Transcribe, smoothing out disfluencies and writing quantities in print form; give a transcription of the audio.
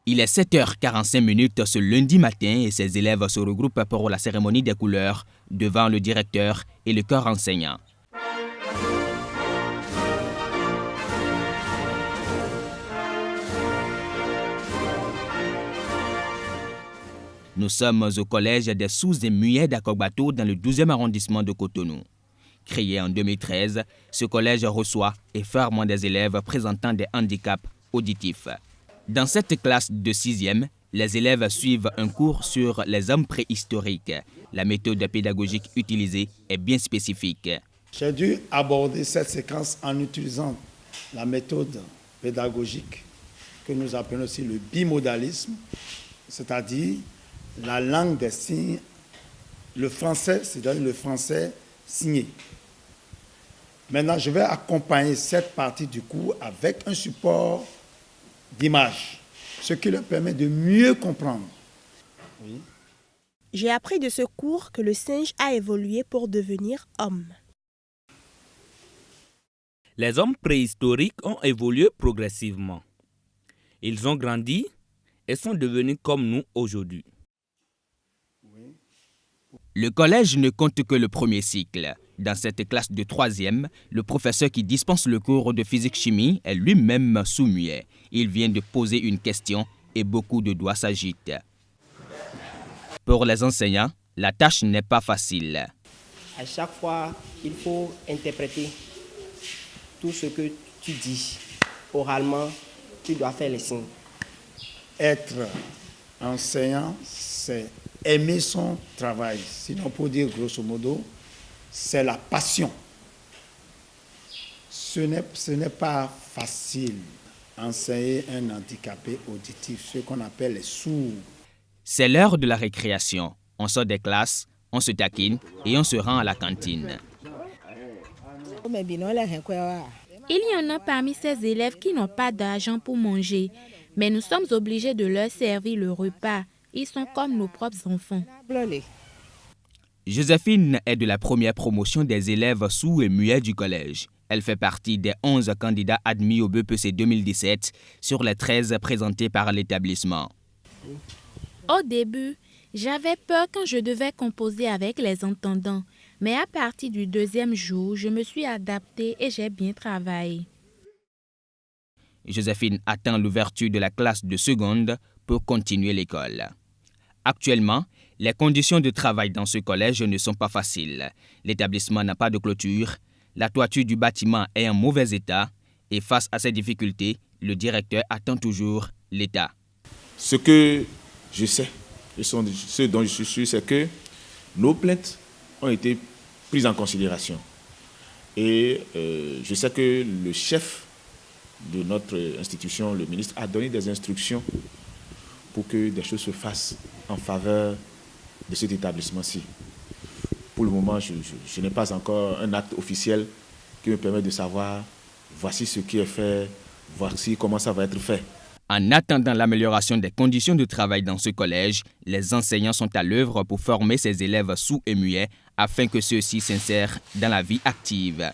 Il est 7h45 ce lundi matin et ses élèves se regroupent pour la cérémonie des couleurs devant le directeur et le corps enseignant. Nous sommes au collège des Sourds et Muets d'Akogbato dans le 12e arrondissement de Cotonou. Créé en 2013, ce collège reçoit et forme des élèves présentant des handicaps auditifs. Dans cette classe de 6e, les élèves suivent un cours sur les hommes préhistoriques. La méthode pédagogique utilisée est bien spécifique. J'ai dû aborder cette séquence en utilisant la méthode pédagogique que nous appelons aussi le bimodalisme, c'est-à-dire la langue des signes, le français, c'est-à-dire le français signé. Maintenant, je vais accompagner cette partie du cours avec un support d'image, ce qui leur permet de mieux comprendre. Oui. J'ai appris de ce cours que le singe a évolué pour devenir homme. Les hommes préhistoriques ont évolué progressivement. Ils ont grandi et sont devenus comme nous aujourd'hui. Le collège ne compte que le premier cycle. Dans cette classe de 3e, le professeur qui dispense le cours de physique-chimie est lui-même sourd-muet. Il vient de poser une question et beaucoup de doigts s'agitent. Pour les enseignants, la tâche n'est pas facile. À chaque fois, il faut interpréter tout ce que tu dis. Oralement, tu dois faire les signes. Être enseignant, c'est aimer son travail. Sinon, pour dire grosso modo, c'est la passion. Ce n'est pas facile enseigner un handicapé auditif, ce qu'on appelle les sourds. C'est l'heure de la récréation. On sort des classes, on se taquine et on se rend à la cantine. Il y en a parmi ces élèves qui n'ont pas d'argent pour manger, mais nous sommes obligés de leur servir le repas. Ils sont comme nos propres enfants. Joséphine est de la première promotion des élèves sourds et muets du collège. Elle fait partie des 11 candidats admis au BEPC 2017 sur les 13 présentés par l'établissement. Au début, j'avais peur quand je devais composer avec les entendants. Mais à partir du 2e jour, je me suis adaptée et j'ai bien travaillé. Joséphine attend l'ouverture de la classe de seconde pour continuer l'école. Actuellement, les conditions de travail dans ce collège ne sont pas faciles. L'établissement n'a pas de clôture, la toiture du bâtiment est en mauvais état et face à ces difficultés, le directeur attend toujours l'État. Ce que je sais, ce dont je suis sûr, c'est que nos plaintes ont été prises en considération. Et je sais que le chef de notre institution, le ministre, a donné des instructions pour que des choses se fassent en faveur de cet établissement-ci. Pour le moment, je n'ai pas encore un acte officiel qui me permet de savoir voici ce qui est fait, voici comment ça va être fait. En attendant l'amélioration des conditions de travail dans ce collège, les enseignants sont à l'œuvre pour former ces élèves sourds et muets afin que ceux-ci s'insèrent dans la vie active.